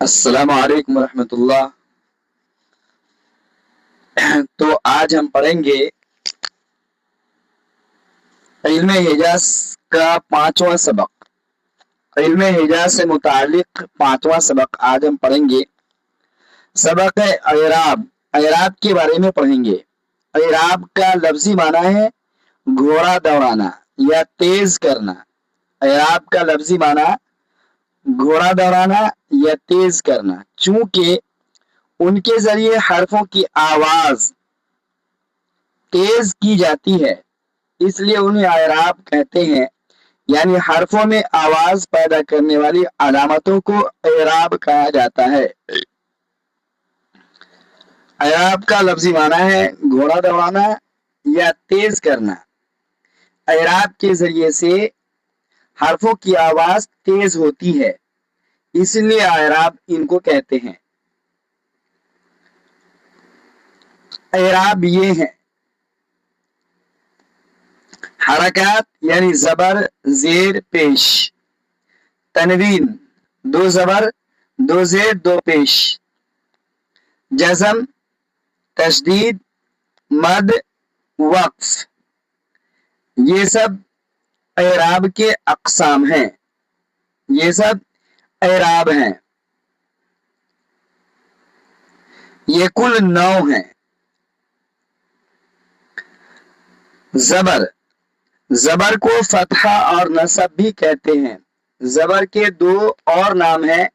السلام علیکم ورحمۃ اللہ۔ تو آج ہم پڑھیں گے علم حجاز کا 5واں سبق۔ علم حجاز سے متعلق 5واں سبق آج ہم پڑھیں گے۔ سبق ہے اعراب۔ اعراب کے بارے میں پڑھیں گے۔ اعراب کا لفظی معنی ہے گھوڑا دوڑانا یا تیز کرنا۔ اعراب کا لفظی معنی گھوڑا دوڑانا یا تیز کرنا، چونکہ ان کے ذریعے حرفوں کی آواز تیز کی جاتی ہے، اس لیے انہیں اعراب کہتے ہیں، یعنی حرفوں میں آواز پیدا کرنے والی علامتوں کو اعراب کہا جاتا ہے۔ اعراب کا لفظی معنی ہے گھوڑا دوڑانا یا تیز کرنا۔ اعراب کے ذریعے سے حرفوں کی آواز تیز ہوتی ہے، اس لیے اعراب ان کو کہتے ہیں۔ اعراب یہ ہیں: حرکات یعنی زبر، زیر، پیش۔ تنوین، 2 زبر، 2 زیر، 2 پیش۔ جزم، تشدید، مد، وقف۔ یہ سب اعراب کے اقسام ہیں۔ یہ سب اعراب ہیں۔ یہ کل 9 ہیں۔ زبر، زبر کو فتحہ اور نصب بھی کہتے ہیں۔ زبر کے 2 اور نام ہیں،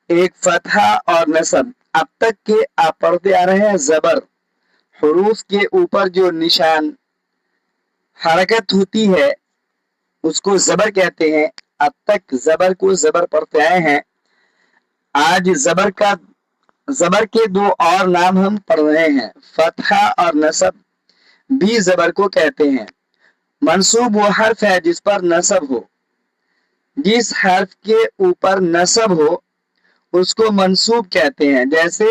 ایک فتحہ اور نصب۔ اب تک کہ آپ پڑھتے آ رہے ہیں زبر، حروف کے اوپر جو نشان حرکت ہوتی ہے اس کو زبر کہتے ہیں۔ اب تک زبر کو زبر پڑھتے آئے ہیں۔ آج زبر کے 2 اور نام ہم پڑھ رہے ہیں۔ فتحہ اور نصب بھی زبر کو کہتے ہیں۔ منصوب وہ حرف ہے جس پر نصب ہو۔ جس حرف کے اوپر نصب ہو اس کو منصوب کہتے ہیں، جیسے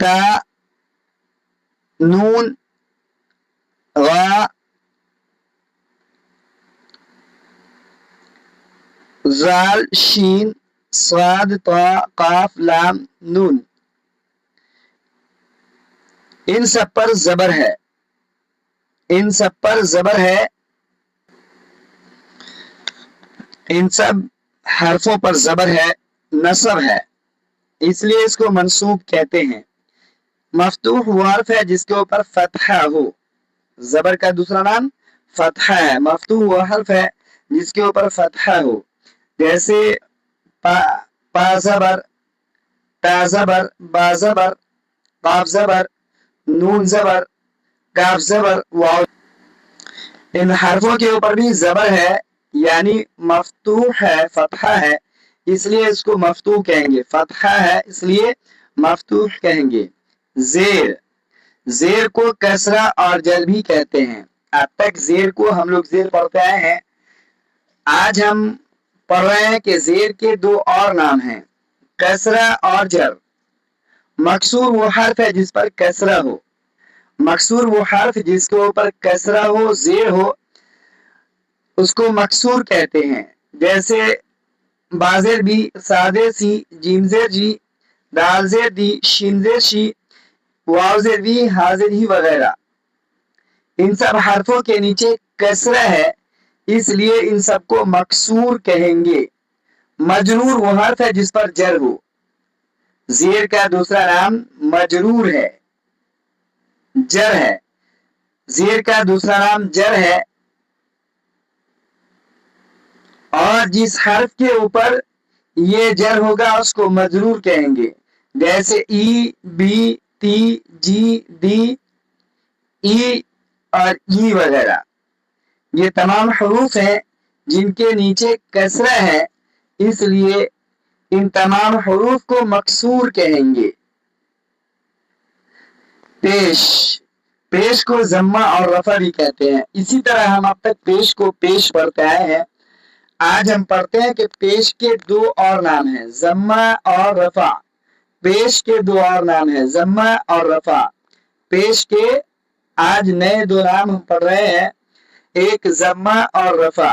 تا، نون، غا، زال، شین، صاد، طا، قاف، لام، نون۔ ان سب پر زبر ہے۔ ان سب پر زبر ہے۔ ان سب حرفوں پر زبر ہے، نصب ہے، اس لیے اس کو منصوب کہتے ہیں۔ مفتوح وہ حرف ہے جس کے اوپر فتحہ ہو۔ زبر کا دوسرا نام فتحہ ہے۔ مفتوح وہ حرف ہے جس کے اوپر فتحہ ہو، جیسے پا زبر، تا زبر، با زبر، قاف زبر، نون زبر، کاف زبر، واو۔ ان حرفوں کے اوپر بھی زبر ہے، یعنی مفتوح ہے، فتحہ ہے، اس لیے اس کو مفتوح کہیں گے۔ فتحہ ہے اس لیے مفتوح کہیں گے۔ زیر، زیر کو کسرہ اور جر بھی کہتے ہیں۔ اب تک زیر کو ہم لوگ زیر پڑھتے آئے ہیں۔ آج ہم پڑھ رہے ہیں کہ زیر کے 2 اور نام ہیں، کسرہ اور جر۔ مکسور وہ حرف ہے جس پر کسرہ ہو۔ مکسور وہ حرف جس کے اوپر کسرہ ہو، زیر ہو، اس کو مکسور کہتے ہیں، جیسے بازر بھی، سادے سی، جیم زیر جی، دال زیر دی، شین زیر شی، واو زیر وی، حاضر ہی وغیرہ۔ ان سب حرفوں کے نیچے کسرہ ہے، اس لیے ان سب کو مکسور کہیں گے۔ مجرور وہ حرف ہے جس پر جر ہو۔ زیر کا دوسرا نام مجرور ہے، جر ہے۔ زیر کا دوسرا نام جر ہے، اور جس حرف کے اوپر یہ جر ہوگا اس کو مجرور کہیں گے، جیسے ای، بی، تی، جی، دی، ای اور ای وغیرہ۔ یہ تمام حروف ہیں جن کے نیچے کسرہ ہے، اس لیے ان تمام حروف کو مکسور کہیں گے۔ پیش، پیش کو ضمہ اور رفع بھی کہتے ہیں۔ اسی طرح ہم اب تک پیش کو پیش پڑھتے آئے ہیں۔ آج ہم پڑھتے ہیں کہ پیش کے 2 اور نام ہیں، ضمہ اور رفع۔ پیش کے 2 اور نام ہیں، ضمہ اور رفع۔ پیش کے آج نئے 2 نام ہم پڑھ رہے ہیں، ایک ضمہ اور رفع۔